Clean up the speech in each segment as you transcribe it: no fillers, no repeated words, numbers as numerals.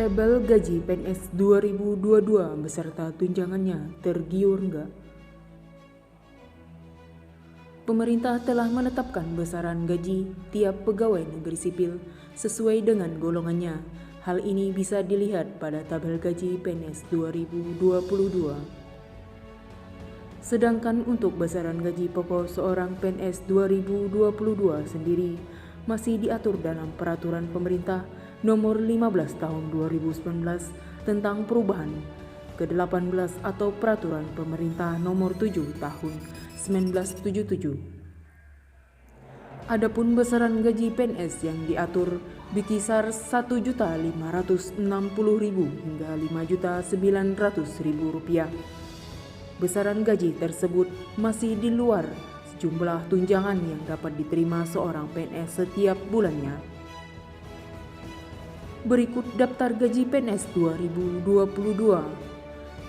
Tabel gaji PNS 2022 beserta tunjangannya tergiur enggak? Pemerintah telah menetapkan besaran gaji tiap pegawai negeri sipil sesuai dengan golongannya. Hal ini bisa dilihat pada tabel gaji PNS 2022. Sedangkan untuk besaran gaji pokok seorang PNS 2022 sendiri masih diatur dalam Peraturan Pemerintah Nomor 15 Tahun 2019 tentang perubahan ke-18 atau Peraturan Pemerintah Nomor 7 Tahun 1977. Adapun besaran gaji PNS yang diatur berkisar Rp1.560.000 hingga Rp5.900.000. Besaran gaji tersebut masih di luar sejumlah tunjangan yang dapat diterima seorang PNS setiap bulannya. Berikut daftar gaji PNS 2022.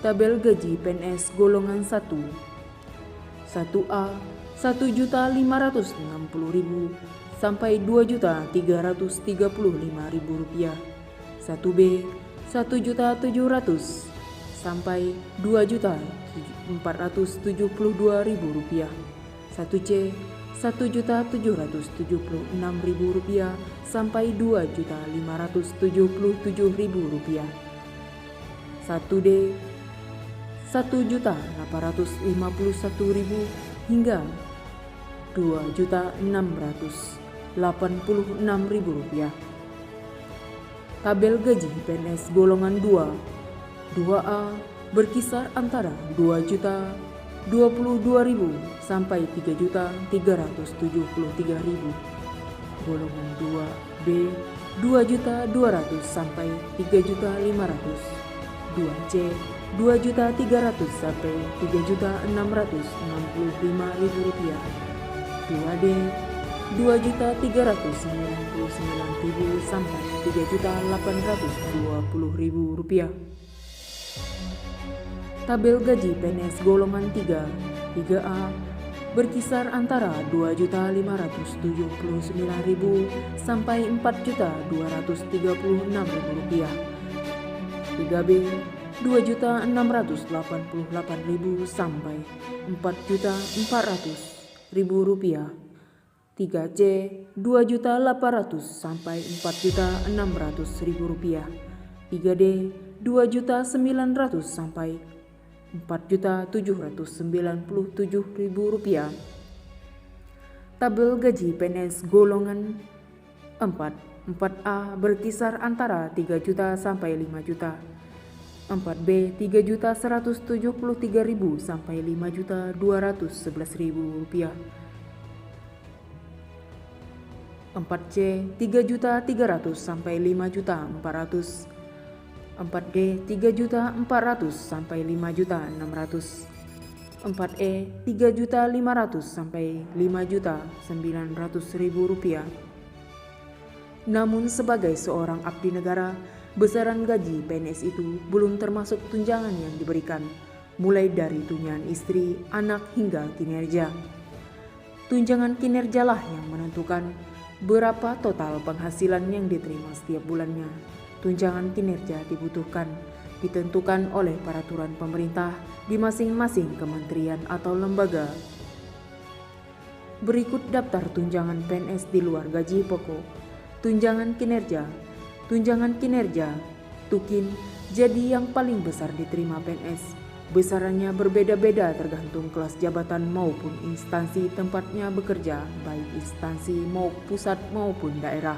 Tabel gaji PNS golongan 1. 1A Rp1.560.000 sampai Rp2.335.000. 1B Rp1.700.000 sampai Rp2.472.000. 1C Rp1.776.000 sampai Rp2.577.000. 1D Rp1.851.000 hingga Rp2.686.000. Tabel gaji PNS golongan 2. 2A berkisar antara Rp2.022.000 sampai Rp3.373.000. Golongan 2B Rp2.200.000 sampai Rp3.500.000. 2C Rp2.300.000 sampai Rp3.665.000. 2D Rp2.399.000 sampai Rp3.820.000. Tabel gaji PNS golongan 3. 3A berkisar antara Rp2.579.000 sampai Rp4.236.000. 3B Rp2.688.000 sampai Rp4.400.000. 3C Rp2.800.000 sampai Rp4.600.000. 3D Rp2.900.000 sampai Rp4.797.000. Tabel gaji PNS golongan 4. 4A berkisar antara Rp3.000.000 sampai Rp5.000.000. 4B Rp3.173.000 sampai Rp5.211.000. 4C Rp3.300.000 sampai Rp5.400.000. 4D Rp3.400.000 sampai Rp5.600.000. 4E Rp3.500.000 sampai Rp5.900.000. Namun sebagai seorang abdi negara, besaran gaji PNS itu belum termasuk tunjangan yang diberikan, mulai dari tunjangan istri, anak hingga kinerja. Tunjangan kinerjalah yang menentukan berapa total penghasilan yang diterima setiap bulannya. Tunjangan kinerja ditentukan oleh peraturan pemerintah di masing-masing kementerian atau lembaga. Berikut daftar tunjangan PNS di luar gaji pokok. Tunjangan kinerja. Tunjangan kinerja (TUKIN) jadi yang paling besar diterima PNS. Besarannya berbeda-beda tergantung kelas jabatan maupun instansi tempatnya bekerja, baik instansi pusat maupun daerah.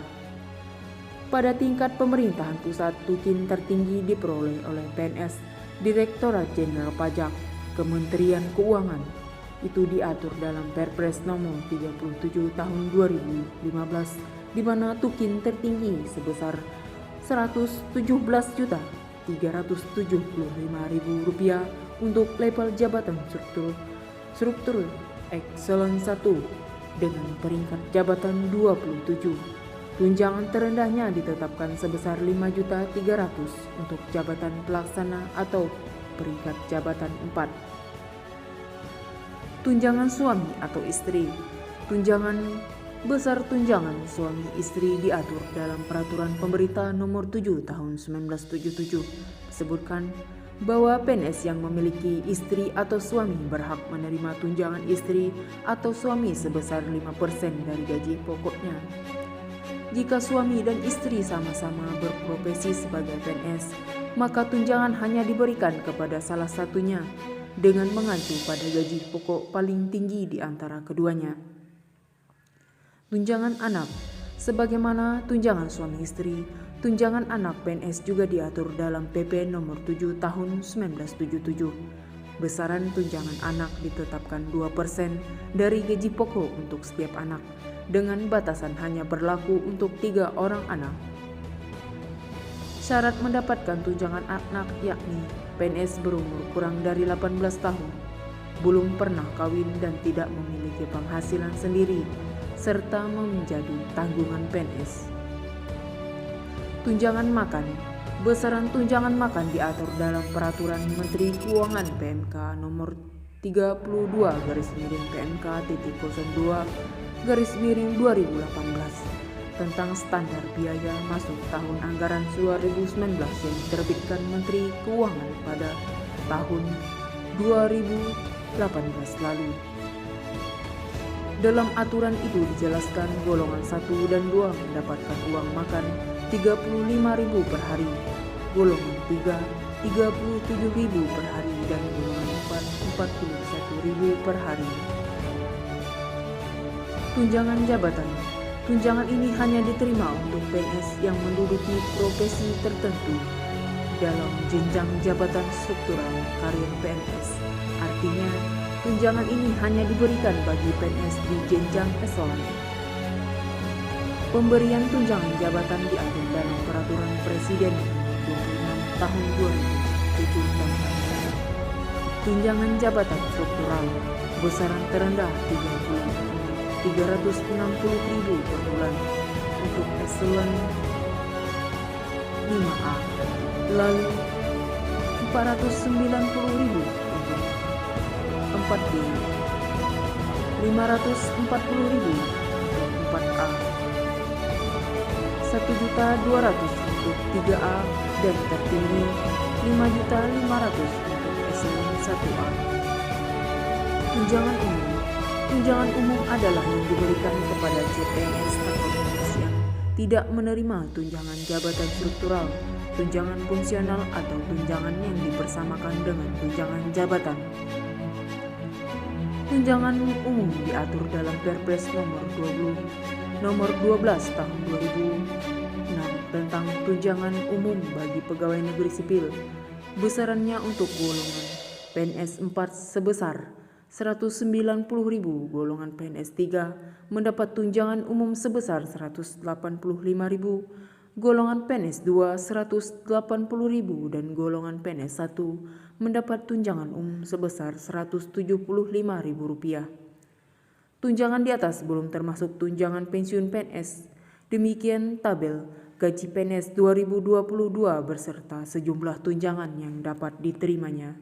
Pada tingkat pemerintahan pusat, TUKIN tertinggi diperoleh oleh PNS Direktorat Jenderal Pajak, Kementerian Keuangan. Itu diatur dalam Perpres Nomor 37 Tahun 2015, di mana TUKIN tertinggi sebesar Rp117.375.000 untuk level jabatan struktur Excellence 1 dengan peringkat jabatan 27. Tunjangan terendahnya ditetapkan sebesar Rp5.300.000 untuk jabatan pelaksana atau peringkat jabatan 4. Tunjangan suami atau istri. Tunjangan Besar tunjangan suami istri diatur dalam Peraturan Pemerintah Nomor 7 Tahun 1977. Disebutkan bahwa PNS yang memiliki istri atau suami berhak menerima tunjangan istri atau suami sebesar 5% dari gaji pokoknya. Jika suami dan istri sama-sama berprofesi sebagai PNS, maka tunjangan hanya diberikan kepada salah satunya dengan mengacu pada gaji pokok paling tinggi di antara keduanya. Tunjangan anak. Sebagaimana tunjangan suami istri, tunjangan anak PNS juga diatur dalam PP Nomor 7 Tahun 1977. Besaran tunjangan anak ditetapkan 2% dari gaji pokok untuk setiap anak, dengan batasan hanya berlaku untuk 3 orang anak. Syarat mendapatkan tunjangan anak yakni PNS berumur kurang dari 18 tahun, belum pernah kawin dan tidak memiliki penghasilan sendiri, serta menjadi tanggungan PNS. Tunjangan makan. Besaran tunjangan makan diatur dalam Peraturan Menteri Keuangan PMK Nomor 32/PMK.02/2018 tentang standar biaya masuk tahun anggaran 2019 yang diterbitkan Menteri Keuangan pada tahun 2018 lalu. Dalam aturan itu dijelaskan golongan 1 dan 2 mendapatkan uang makan Rp35.000 per hari, golongan 3 Rp37.000 per hari, dan golongan 4 Rp41.000 per hari. Tunjangan jabatan. Tunjangan ini hanya diterima untuk PNS yang menduduki profesi tertentu dalam jenjang jabatan struktural karir PNS. Artinya, tunjangan ini hanya diberikan bagi PNS di jenjang eselon. Pemberian tunjangan jabatan diatur dalam Peraturan Presiden Nomor 26 Tahun 2007 tentang tunjangan jabatan struktural. Besaran terendah Rp360.000 per bulan untuk eselon 5A, lalu Rp490.000 untuk 4B, Rp540.000 untuk 4A, Rp1.200.000 untuk 3A, dan tertinggi Rp5.500.000 untuk eselon 1A. Tunjangan umum. Tunjangan umum adalah yang diberikan kepada CPNS atau PNS yang tidak menerima tunjangan jabatan struktural, tunjangan fungsional, atau tunjangan yang dipersamakan dengan tunjangan jabatan. Tunjangan umum diatur dalam Perpres Nomor 12 Tahun 2006 tentang tunjangan umum bagi pegawai negeri sipil. Besarannya untuk golongan PNS 4 sebesar Rp190.000, golongan PNS 3 mendapat tunjangan umum sebesar Rp185.000, golongan PNS 2 Rp180.000, dan golongan PNS 1 mendapat tunjangan umum sebesar Rp175.000. Tunjangan di atas belum termasuk tunjangan pensiun PNS. Demikian tabel gaji PNS 2022 beserta sejumlah tunjangan yang dapat diterimanya.